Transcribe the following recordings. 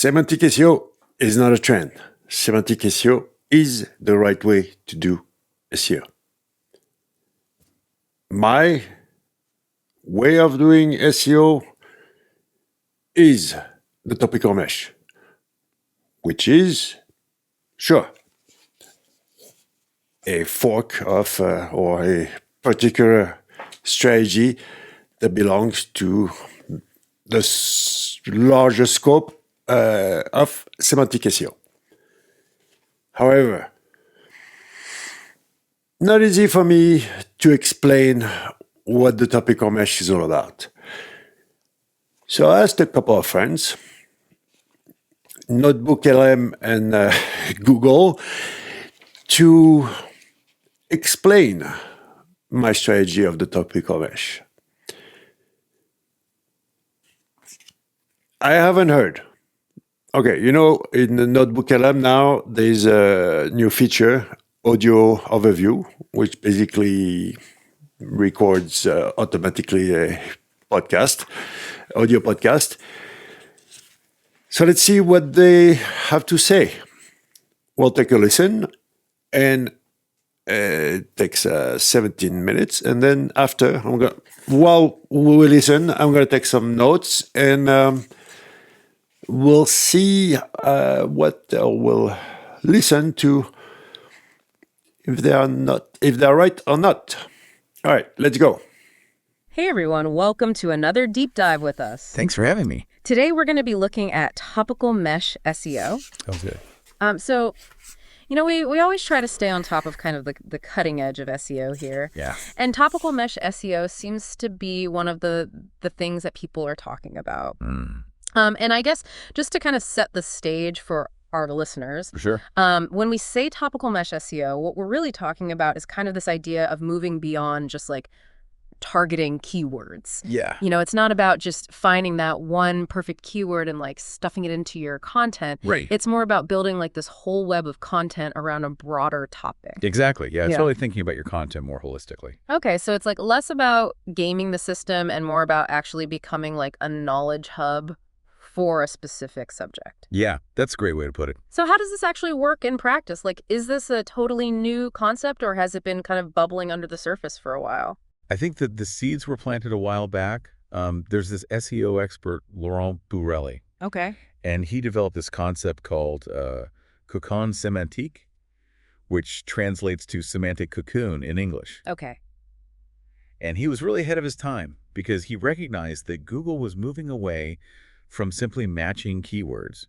Semantic SEO is not a trend. Semantic SEO is the right way to do SEO. My way of doing SEO is the topical mesh, which is, sure, a fork of or a particular strategy that belongs to the larger scope of semantic SEO. However, not easy for me to explain what the topical mesh is all about. So I asked a couple of friends, Notebook LM and Google, to explain my strategy of the topical mesh. I haven't heard. Okay, in the Notebook LM now, there's a new feature, audio overview, which basically records automatically a audio podcast. So let's see what they have to say. We'll take a listen, and it takes 17 minutes. And then after, while we listen, I'm going to take some notes, and we'll see what we'll listen to, if they're right or not. All right, let's go. Hey everyone, welcome to another deep dive with us. Thanks for having me. Today we're going to be looking at topical mesh SEO. Sounds good. We always try to stay on top of kind of the cutting edge of SEO here. Yeah. And topical mesh SEO seems to be one of the things that people are talking about. And I guess just to kind of set the stage for our listeners, For sure. when we say topical mesh SEO, what we're really talking about is kind of this idea of moving beyond just like targeting keywords. Yeah. It's not about just finding that one perfect keyword and like stuffing it into your content. Right. It's more about building like this whole web of content around a broader topic. Exactly. Yeah. It's Yeah. really thinking about your content more holistically. Okay, so it's like less about gaming the system and more about actually becoming like a knowledge hub for a specific subject. Yeah. That's a great way to put it. So how does this actually work in practice? Like, is this a totally new concept or has it been kind of bubbling under the surface for a while? I think that the seeds were planted a while back. There's this SEO expert, Laurent Bourrelli, Okay. and he developed this concept called Cocon Semantic, which translates to semantic cocoon in English. Okay. And he was really ahead of his time because he recognized that Google was moving away from simply matching keywords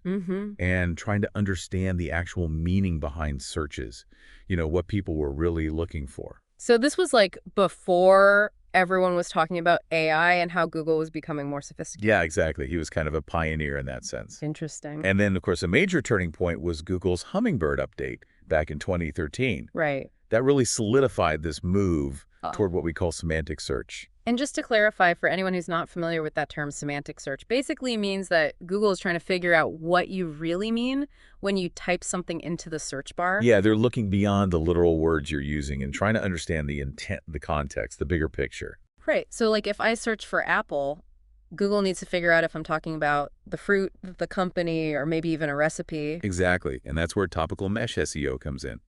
and trying to understand the actual meaning behind searches, what people were really looking for. So this was like before everyone was talking about AI and how Google was becoming more sophisticated. Yeah, exactly. He was kind of a pioneer in that sense. Interesting. And then, of course, a major turning point was Google's Hummingbird update back in 2013. Right. That really solidified this move toward what we call semantic search. And just to clarify, for anyone who's not familiar with that term, semantic search basically means that Google is trying to figure out what you really mean when you type something into the search bar. Yeah, they're looking beyond the literal words you're using and trying to understand the intent, the context, the bigger picture. Right. So like if I search for Apple, Google needs to figure out if I'm talking about the fruit, the company, or maybe even a recipe. Exactly. And that's where topical mesh SEO comes in.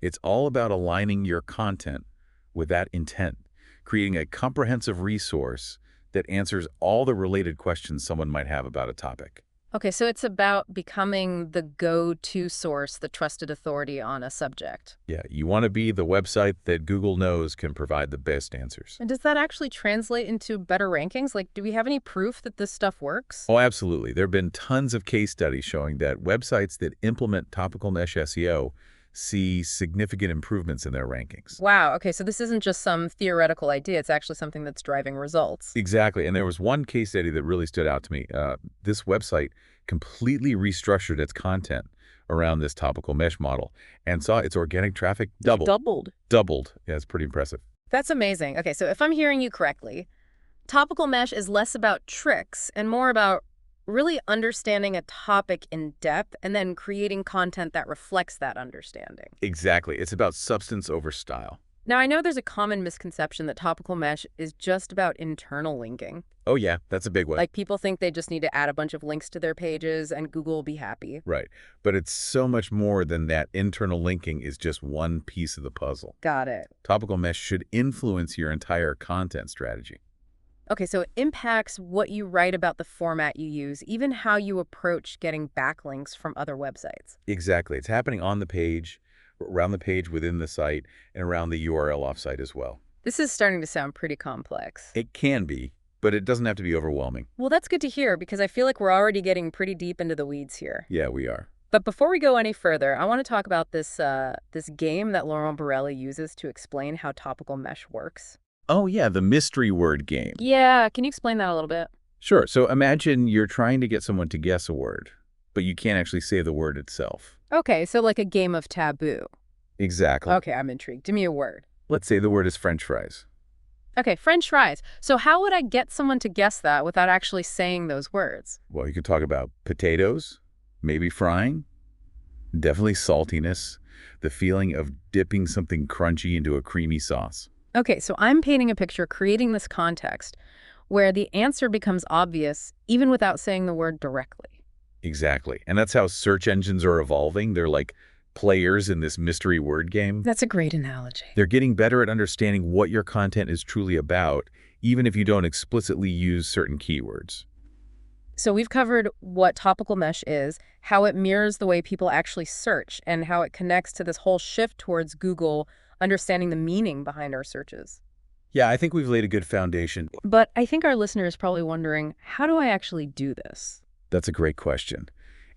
It's all about aligning your content with that intent, creating a comprehensive resource that answers all the related questions someone might have about a topic. Okay, so it's about becoming the go-to source, the trusted authority on a subject. Yeah, you want to be the website that Google knows can provide the best answers. And does that actually translate into better rankings? Like, do we have any proof that this stuff works? Oh, absolutely. There have been tons of case studies showing that websites that implement topical mesh SEO see significant improvements in their rankings. Wow, okay, so this isn't just some theoretical idea. It's actually something that's driving results. Exactly. And there was one case study that really stood out to me. This website completely restructured its content around this topical mesh model and saw its organic traffic double. Doubled. Yeah, it's pretty impressive. That's amazing. Okay, so if I'm hearing you correctly, topical mesh is less about tricks and more about really understanding a topic in depth and then creating content that reflects that understanding. Exactly. It's about substance over style. Now, I know there's a common misconception that topical mesh is just about internal linking. Oh yeah, that's a big one. Like, people think they just need to add a bunch of links to their pages and Google will be happy. Right. But it's so much more than that. Internal linking is just one piece of the puzzle. Got it. Topical mesh should influence your entire content strategy. Okay, so it impacts what you write about the format you use, even how you approach getting backlinks from other websites. Exactly. It's happening on the page, around the page within the site, and around the URL offsite as well. This is starting to sound pretty complex. It can be, but it doesn't have to be overwhelming. Well, that's good to hear because I feel like we're already getting pretty deep into the weeds here. Yeah, we are. But before we go any further, I want to talk about this game that Laurent Borelli uses to explain how topical mesh works. Oh yeah, the mystery word game. Yeah, can you explain that a little bit? Sure. So imagine you're trying to get someone to guess a word, but you can't actually say the word itself. Okay, so like a game of taboo. Exactly. Okay, I'm intrigued. Give me a word. Let's say the word is French fries. Okay, French fries. So how would I get someone to guess that without actually saying those words? Well, you could talk about potatoes, maybe frying, definitely saltiness, the feeling of dipping something crunchy into a creamy sauce. Okay, so I'm painting a picture, creating this context where the answer becomes obvious even without saying the word directly. Exactly. And that's how search engines are evolving. They're like players in this mystery word game. That's a great analogy. They're getting better at understanding what your content is truly about, even if you don't explicitly use certain keywords. So we've covered what topical mesh is, how it mirrors the way people actually search, and how it connects to this whole shift towards Google understanding the meaning behind our searches. Yeah, I think we've laid a good foundation. But I think our listener is probably wondering, how do I actually do this? That's a great question.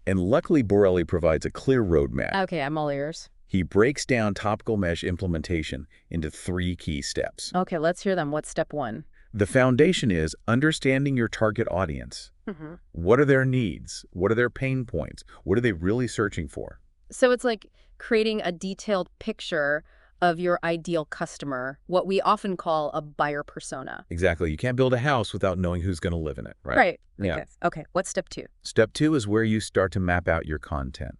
And luckily, Borelli provides a clear roadmap. Okay, I'm all ears. He breaks down topical mesh implementation into 3 key steps. Okay, let's hear them. What's step 1? The foundation is understanding your target audience. Mm-hmm. What are their needs? What are their pain points? What are they really searching for? So it's like creating a detailed picture of your ideal customer, what we often call a buyer persona. Exactly. You can't build a house without knowing who's going to live in it, right? Right. Yeah. Okay, what's step 2? Step 2 is where you start to map out your content.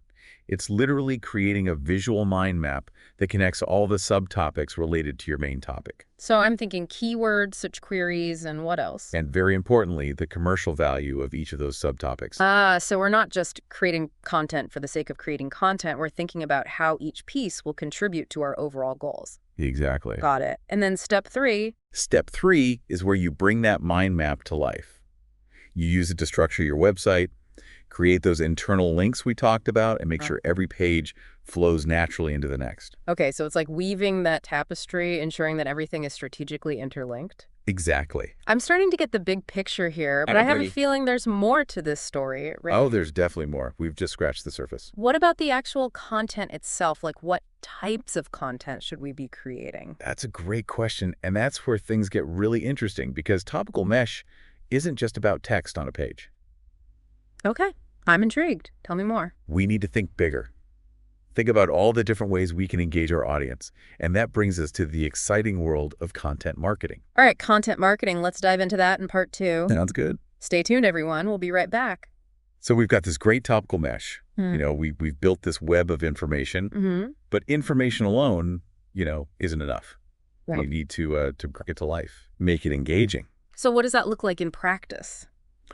It's literally creating a visual mind map that connects all the subtopics related to your main topic. So I'm thinking keywords, search queries, and what else? And very importantly, the commercial value of each of those subtopics. So we're not just creating content for the sake of creating content. We're thinking about how each piece will contribute to our overall goals. Exactly. Got it. And then step 3. Step 3 is where you bring that mind map to life. You use it to structure your website, create those internal links we talked about, and make sure every page flows naturally into the next. Okay, so it's like weaving that tapestry, ensuring that everything is strategically interlinked. Exactly. I'm starting to get the big picture here, but I have a feeling there's more to this story, right? Oh, there's definitely more. We've just scratched the surface. What about the actual content itself? Like, what types of content should we be creating? That's a great question, and that's where things get really interesting because topical mesh isn't just about text on a page. Okay, I'm intrigued. Tell me more. We need to think bigger. Think about all the different ways we can engage our audience, and that brings us to the exciting world of content marketing. All right, content marketing. Let's dive into that in part 2. Sounds good. Stay tuned, everyone. We'll be right back. So we've got this great topical mesh. You know, we've built this web of information, but information alone, isn't enough. Right. You need to bring it to life, make it engaging. So what does that look like in practice?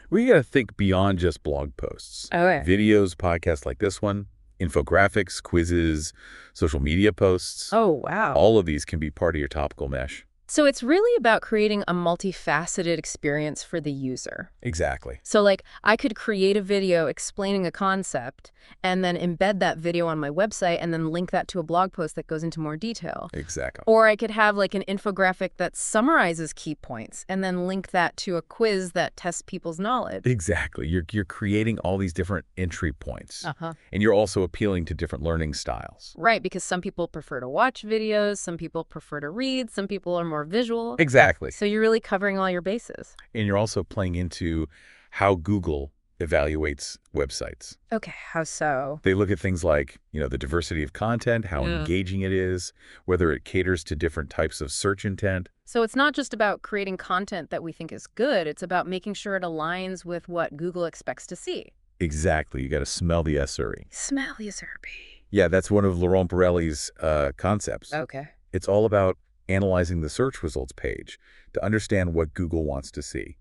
We got to think beyond just blog posts. Okay. Videos, podcasts like this one, infographics, quizzes, social media posts. Oh, wow. All of these can be part of your topical mesh. So it's really about creating a multifaceted experience for the user. Exactly. So like I could create a video explaining a concept and then embed that video on my website and then link that to a blog post that goes into more detail. Exactly. Or I could have like an infographic that summarizes key points and then link that to a quiz that tests people's knowledge. Exactly. You're creating all these different entry points. Uh-huh. And you're also appealing to different learning styles. Right, because some people prefer to watch videos, some people prefer to read, some people are more visual. Exactly. So you're really covering all your bases. And you're also playing into how Google evaluates websites. Okay, how so? They look at things like, the diversity of content, how engaging it is, whether it caters to different types of search intent. So it's not just about creating content that we think is good, it's about making sure it aligns with what Google expects to see. Exactly. You got to smell the SRE. Smell the SRB. Yeah, that's one of Laurent Borelli's concepts. Okay. It's all about analyzing the search results page to understand what Google wants to see.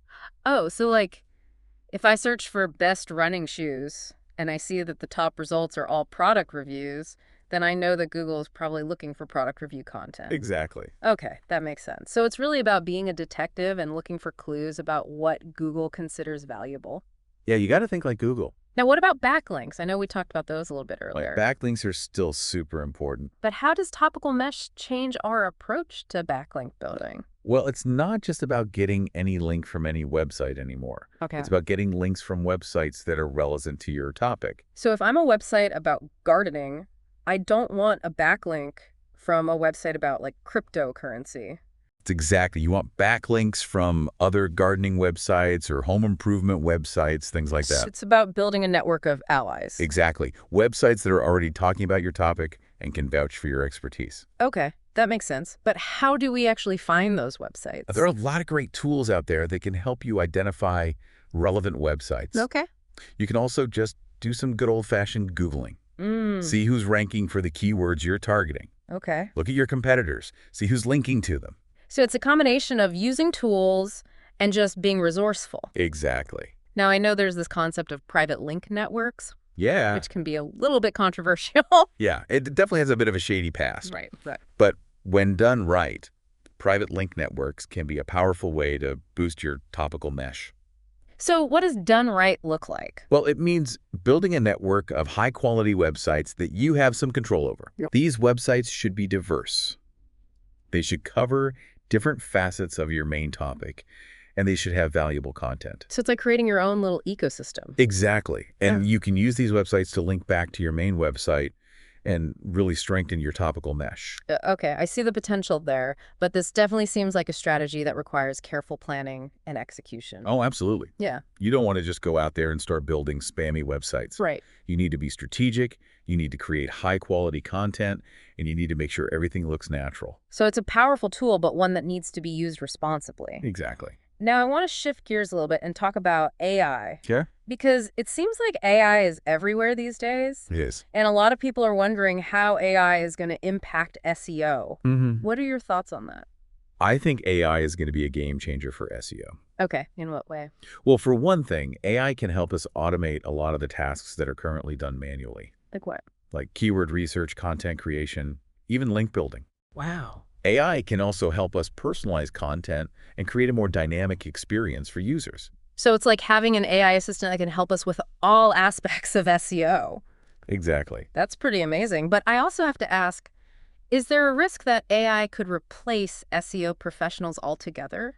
Oh, so like if I search for best running shoes and I see that the top results are all product reviews, then I know that Google is probably looking for product review content. Exactly. Okay, that makes sense. So it's really about being a detective and looking for clues about what Google considers valuable. Yeah, you got to think like Google. Now, what about backlinks? I know we talked about those a little bit earlier. Backlinks are still super important. But how does Topical Mesh change our approach to backlink building? Well, it's not just about getting any link from any website anymore. Okay. It's about getting links from websites that are relevant to your topic. So if I'm a website about gardening, I don't want a backlink from a website about like cryptocurrency. It's exactly. You want backlinks from other gardening websites or home improvement websites, things like that. It's about building a network of allies. Exactly. Websites that are already talking about your topic and can vouch for your expertise. Okay, that makes sense. But how do we actually find those websites? There are a lot of great tools out there that can help you identify relevant websites. Okay. You can also just do some good old-fashioned Googling. See who's ranking for the keywords you're targeting. Okay. Look at your competitors. See who's linking to them. So it's a combination of using tools and just being resourceful. Exactly. Now, I know there's this concept of private link networks, Yeah. which can be a little bit controversial. Yeah, it definitely has a bit of a shady past. Right. But when done right, private link networks can be a powerful way to boost your topical mesh. So what does done right look like? Well, it means building a network of high-quality websites that you have some control over. Yep. These websites should be diverse. They should cover different facets of your main topic, and they should have valuable content. So it's like creating your own little ecosystem. Exactly. And you can use these websites to link back to your main website and really strengthen your topical mesh. Okay, I see the potential there, but this definitely seems like a strategy that requires careful planning and execution. Oh, absolutely. Yeah. You don't want to just go out there and start building spammy websites. Right. You need to be strategic, you need to create high-quality content, and you need to make sure everything looks natural. So it's a powerful tool, but one that needs to be used responsibly. Exactly. Now, I want to shift gears a little bit and talk about AI. Yeah? Because it seems like AI is everywhere these days. It is. And a lot of people are wondering how AI is going to impact SEO. Mm-hmm. What are your thoughts on that? I think AI is going to be a game changer for SEO. Okay, in what way? Well, for one thing, AI can help us automate a lot of the tasks that are currently done manually, Like what? like keyword research, content creation, even link building. Wow. AI can also help us personalize content and create a more dynamic experience for users. So it's like having an AI assistant that can help us with all aspects of SEO. Exactly. That's pretty amazing. But I also have to ask, is there a risk that AI could replace SEO professionals altogether?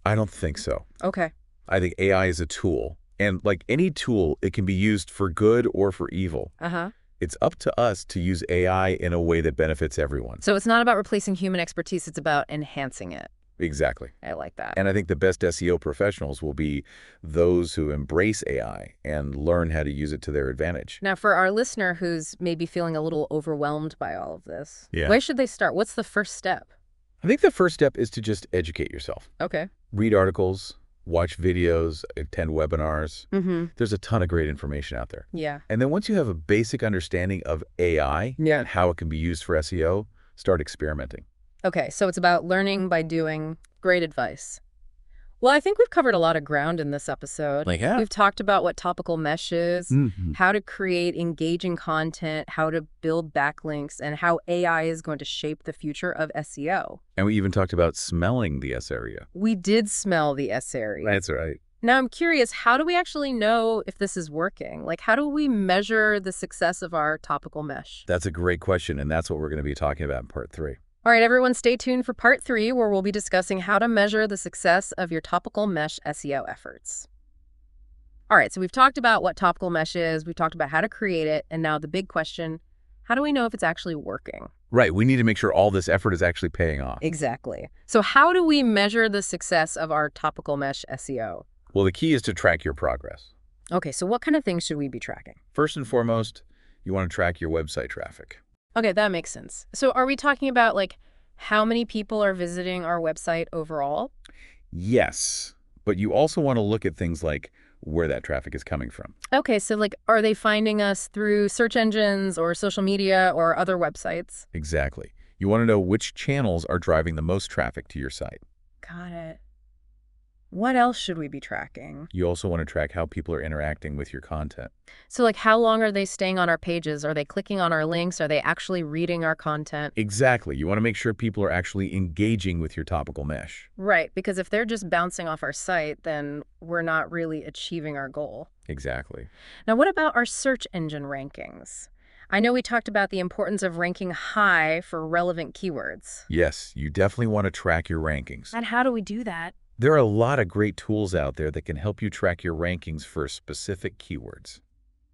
I don't think so. Okay. I think AI is a tool, and like any tool, it can be used for good or for evil. Uh-huh. It's up to us to use AI in a way that benefits everyone. So it's not about replacing human expertise, it's about enhancing it. Exactly. I like that. And I think the best SEO professionals will be those who embrace AI and learn how to use it to their advantage. Now, for our listener who's maybe feeling a little overwhelmed by all of this, Yeah. where should they start? What's the first step? I think the first step is to just educate yourself. Okay. Read articles, watch videos, attend webinars. Mm-hmm. There's a ton of great information out there. Yeah. And then once you have a basic understanding of AI and how it can be used for SEO, start experimenting. Okay, so it's about learning by doing. Great advice. Well, I think we've covered a lot of ground in this episode. Yeah. We've talked about what topical mesh is, Mm-hmm. how to create engaging content, how to build backlinks, and how AI is going to shape the future of SEO. And we even talked about smelling the S area. We did smell the S area. That's right. Now, I'm curious, how do we actually know if this is working? Like, how do we measure the success of our topical mesh? That's a great question, and that's what we're going to be talking about in part 3. All right, everyone, stay tuned for part 3, where we'll be discussing how to measure the success of your topical mesh SEO efforts. All right, so we've talked about what topical mesh is, we've talked about how to create it, and now the big question, how do we know if it's actually working? Right. We need to make sure all this effort is actually paying off. Exactly. So how do we measure the success of our topical mesh SEO? Well, the key is to track your progress. Okay, so what kind of things should we be tracking? First and foremost, you want to track your website traffic. Okay, that makes sense. So are we talking about, like, how many people are visiting our website overall? Yes, but you also want to look at things like where that traffic is coming from. Okay, so, like, are they finding us through search engines or social media or other websites? Exactly. You want to know which channels are driving the most traffic to your site. Got it. What else should we be tracking? You also want to track how people are interacting with your content. So like how long are they staying on our pages? Are they clicking on our links? Are they actually reading our content? Exactly. You want to make sure people are actually engaging with your topical mesh. Right, because if they're just bouncing off our site, then we're not really achieving our goal. Exactly. Now, what about our search engine rankings? I know we talked about the importance of ranking high for relevant keywords. Yes, you definitely want to track your rankings. And how do we do that? There are a lot of great tools out there that can help you track your rankings for specific keywords.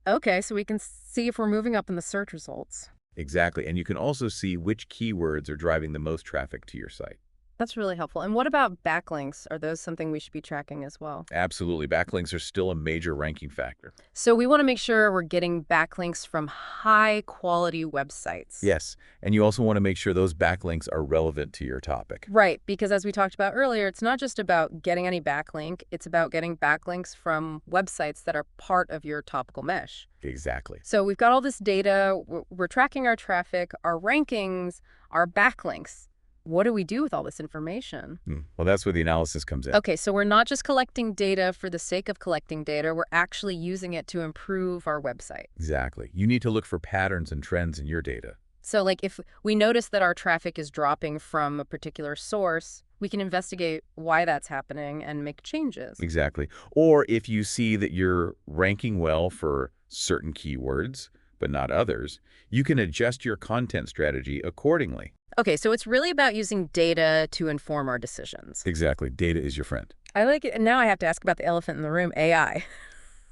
Okay, so we can see if we're moving up in the search results. Exactly. And you can also see which keywords are driving the most traffic to your site. That's really helpful. And what about backlinks? Are those something we should be tracking as well? Absolutely. Backlinks are still a major ranking factor. So we want to make sure we're getting backlinks from high quality websites. Yes. And you also want to make sure those backlinks are relevant to your topic. Right, because as we talked about earlier, it's not just about getting any backlink, it's about getting backlinks from websites that are part of your topical mesh. Exactly. So we've got all this data, we're tracking our traffic, our rankings, our backlinks. What do we do with all this information? Well, that's where the analysis comes in. Okay, so we're not just collecting data for the sake of collecting data, we're actually using it to improve our website. Exactly. You need to look for patterns and trends in your data. So like if we notice that our traffic is dropping from a particular source, we can investigate why that's happening and make changes. Exactly. Or if you see that you're ranking well for certain keywords, but not others, you can adjust your content strategy accordingly. Okay, so it's really about using data to inform our decisions. Exactly. Data is your friend. I like it. And now I have to ask about the elephant in the room, AI.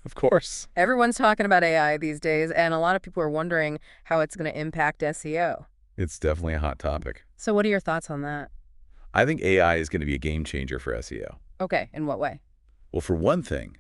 Of course. Everyone's talking about AI these days, and a lot of people are wondering how it's going to impact SEO. It's definitely a hot topic. So what are your thoughts on that? I think AI is going to be a game changer for SEO. Okay, in what way? Well, for one thing,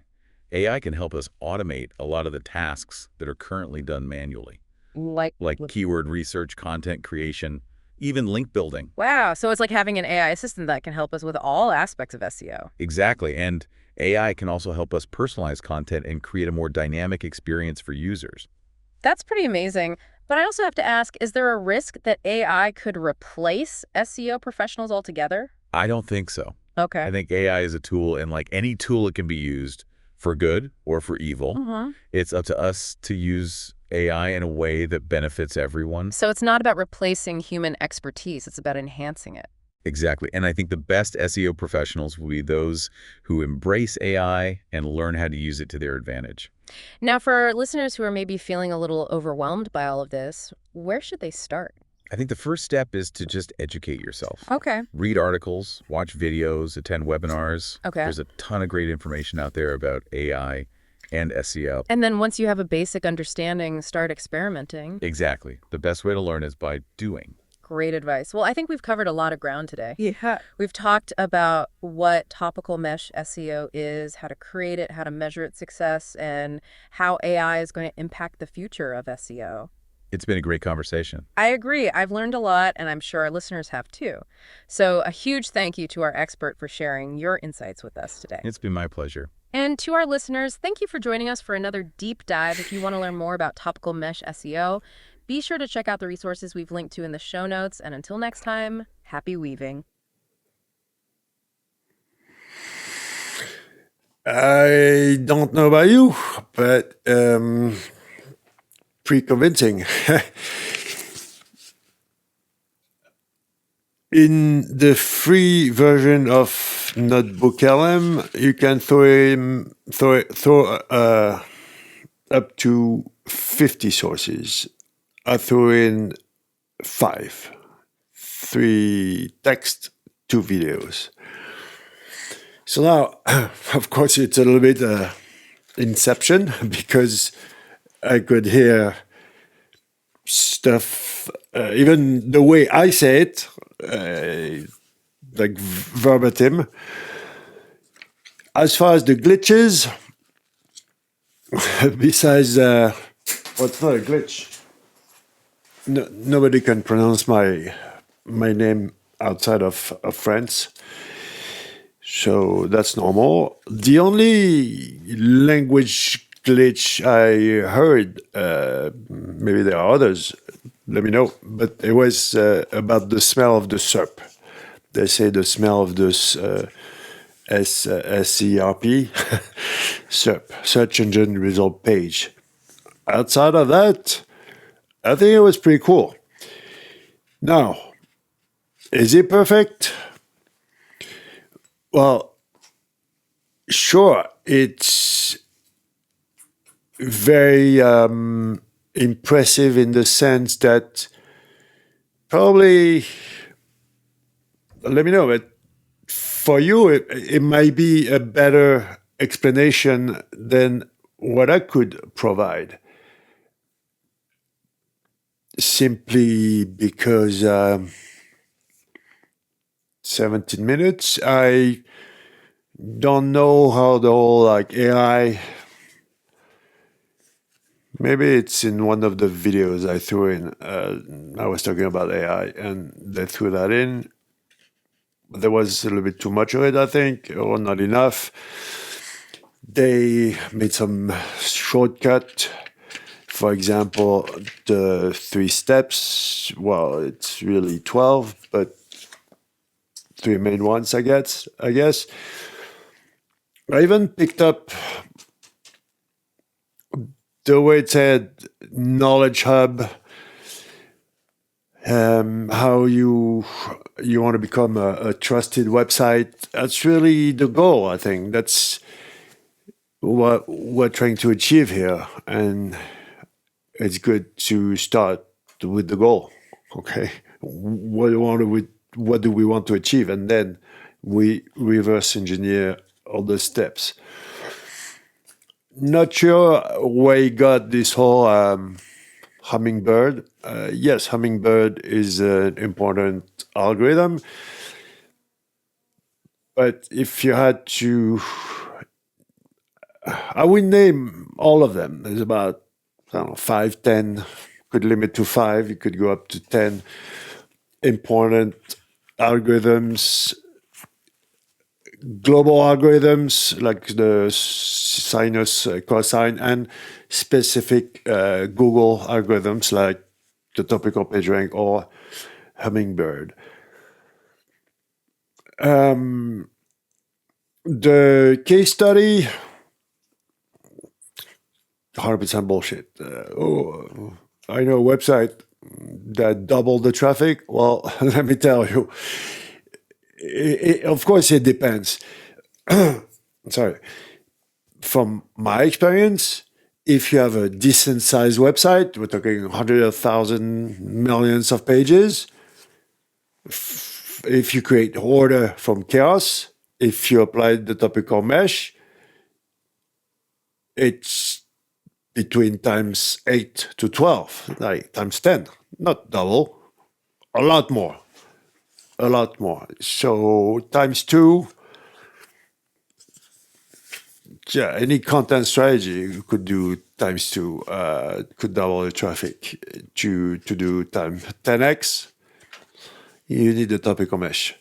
AI can help us automate a lot of the tasks that are currently done manually, Like keyword research, content creation, even link building. Wow, so it's like having an AI assistant that can help us with all aspects of SEO. Exactly. And AI can also help us personalize content and create a more dynamic experience for users. That's pretty amazing. But I also have to ask, is there a risk that AI could replace SEO professionals altogether? I don't think so. Okay. I think AI is a tool, and like any tool, it can be used for good or for evil. It's up to us to use AI in a way that benefits everyone. So it's not about replacing human expertise, it's about enhancing it. Exactly. And I think the best SEO professionals will be those who embrace AI and learn how to use it to their advantage. Now, for listeners who are maybe feeling a little overwhelmed by all of this, where should they start? I think the first step is to just educate yourself. Okay. Read articles, watch videos, attend webinars. Okay. There's a ton of great information out there about AI and SEO. And then once you have a basic understanding, start experimenting. Exactly. The best way to learn is by doing. Great advice. Well, I think we've covered a lot of ground today. Yeah. We've talked about what topical mesh SEO is, how to create it, how to measure its success, and how AI is going to impact the future of SEO. It's been a great conversation. I agree. I've learned a lot, and I'm sure our listeners have too. So a huge thank you to our expert for sharing your insights with us today. It's been my pleasure. And to our listeners, thank you for joining us for another deep dive. If you want to learn more about topical mesh SEO, be sure to check out the resources we've linked to in the show notes. And until next time, happy weaving. I don't know about you, but pretty convincing. In the free version of Notebook LM, you can throw up to 50 sources. I threw in 5. 3 text, 2 videos. So now, of course, it's a little bit inception because I could hear stuff, even the way I say it, like verbatim. As far as the glitches, besides, what's not a glitch? No, nobody can pronounce my name outside of France. So that's normal. The only language glitch I heard, maybe there are others, let me know. But it was about the smell of the SERP. They say the smell of this SERP, SERP, Search Engine Result Page. Outside of that, I think it was pretty cool. Now, is it perfect? Well, sure, it's very impressive in the sense that probably, let me know, but for you, it might be a better explanation than what I could provide. Simply because 17 minutes, I don't know how the whole like AI. Maybe it's in one of the videos I threw in. I was talking about AI, and they threw that in. There was a little bit too much of it, I think, or not enough. They made some shortcut. For example, the 3 steps. Well, it's really 12, but 3 main ones, I guess. I even picked up the way it said knowledge hub, how you want to become a trusted website. That's really the goal, I think. That's what we're trying to achieve here. And it's good to start with the goal. Okay. What do we want to achieve? And then we reverse engineer all the steps. Not sure where he got this whole hummingbird. Yes, hummingbird is an important algorithm. But if you had to, I would name all of them. There's about, I don't know, 5, 10, could limit to 5. You could go up to 10 important algorithms, global algorithms like the sinus, cosine, and specific Google algorithms like the topical PageRank or Hummingbird. The case study, 100% bullshit. I know a website that doubled the traffic. Well, let me tell you, of course it depends. Sorry. From my experience, if you have a decent sized website, we're talking 100,000 millions of pages. If you create order from chaos, if you apply the topical mesh, it's between times 8 to 12, like times 10, not double, a lot more. So times 2, yeah, any content strategy you could do times 2, could double the traffic. To do time 10x, you need a topical mesh.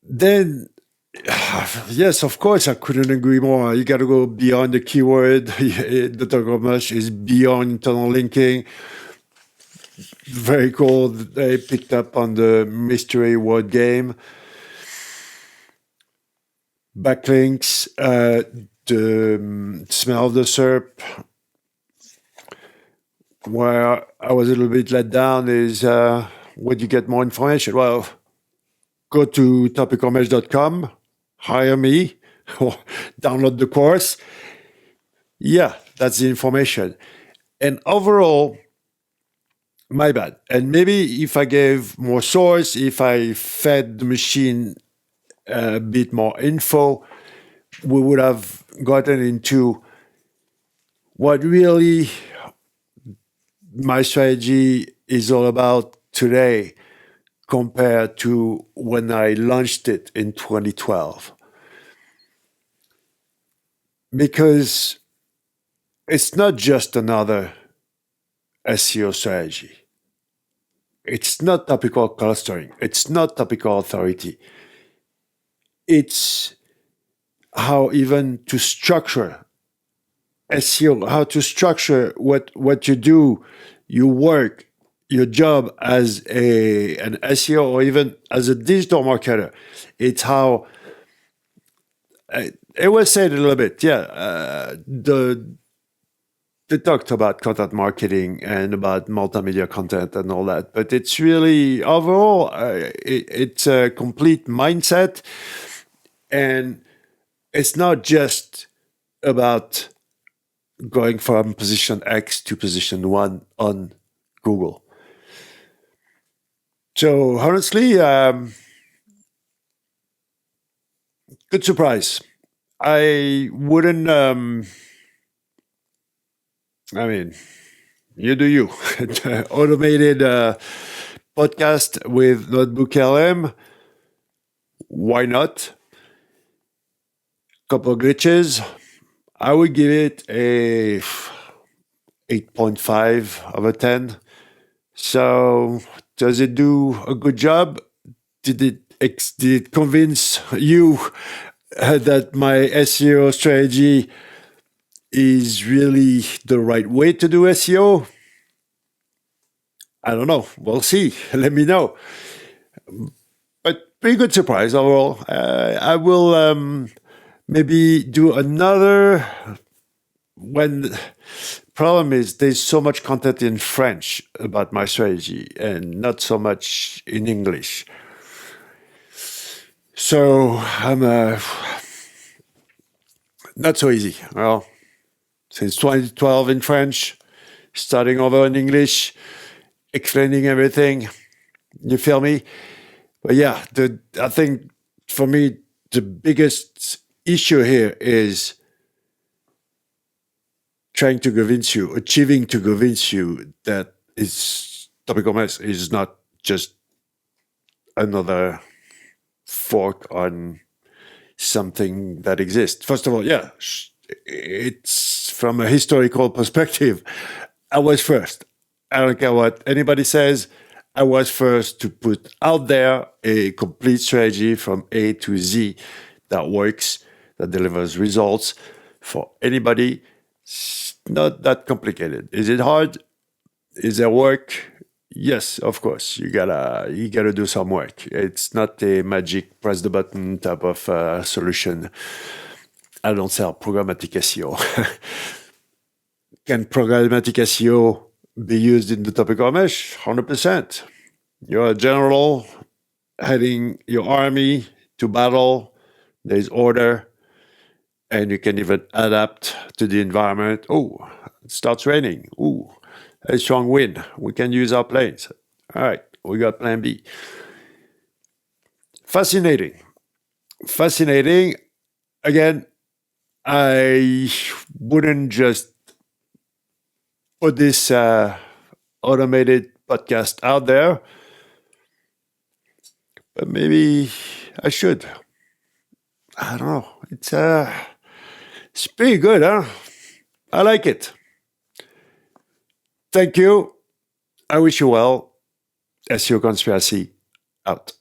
Then, yes, of course, I couldn't agree more. You got to go beyond the keyword. The topical mesh is beyond internal linking. Very cool. They picked up on the mystery word game. Backlinks, the smell of the SERP. Where I was a little bit let down is where you get more information. Well, go to topicalmesh.com, hire me, or download the course. Yeah, that's the information. And overall, my bad. And maybe if I gave more source, if I fed the machine a bit more info, we would have gotten into what really my strategy is all about today compared to when I launched it in 2012. Because it's not just another SEO strategy. It's not topical clustering. It's not topical authority. It's how even to structure SEO, how to structure what you do, your work, your job as an SEO or even as a digital marketer. It's how it was said a little bit. Yeah, they talked about content marketing and about multimedia content and all that, but it's really overall it's a complete mindset, and it's not just about going from position X to position 1 on Google. So honestly, good surprise. I wouldn't. I mean, you do you. Automated podcast with Notebook LM. Why not? Couple of glitches. I would give it a 8.5 out of 10. So, does it do a good job? Did it convince you that my SEO strategy is really the right way to do SEO? I don't know. We'll see. Let me know. But pretty good surprise overall. I will maybe do another. When problem is there's so much content in French about my strategy and not so much in English. So I'm not so easy. Well, since 2012 in French, starting over in English, explaining everything. You feel me? But yeah, I think for me, the biggest issue here is achieving to convince you that Topical Mesh is not just another fork on something that exists. First of all, yeah, it's from a historical perspective. I was first. I don't care what anybody says. I was first to put out there a complete strategy from A to Z that works, that delivers results for anybody. It's not that complicated. Is it hard? Is there work? Yes, of course. You gotta do some work. It's not a magic press the button type of solution. I don't sell programmatic SEO. Can programmatic SEO be used in the Topical Mesh? 100%. You're a general heading your army to battle. There's order, and you can even adapt to the environment. Oh, it starts raining. Ooh, a strong wind. We can use our planes. All right, we got plan B. Fascinating. Again, I wouldn't just put this automated podcast out there, but maybe I should. I don't know. It's pretty good, huh? I like it. Thank you. I wish you well. SEO Conspiracy out.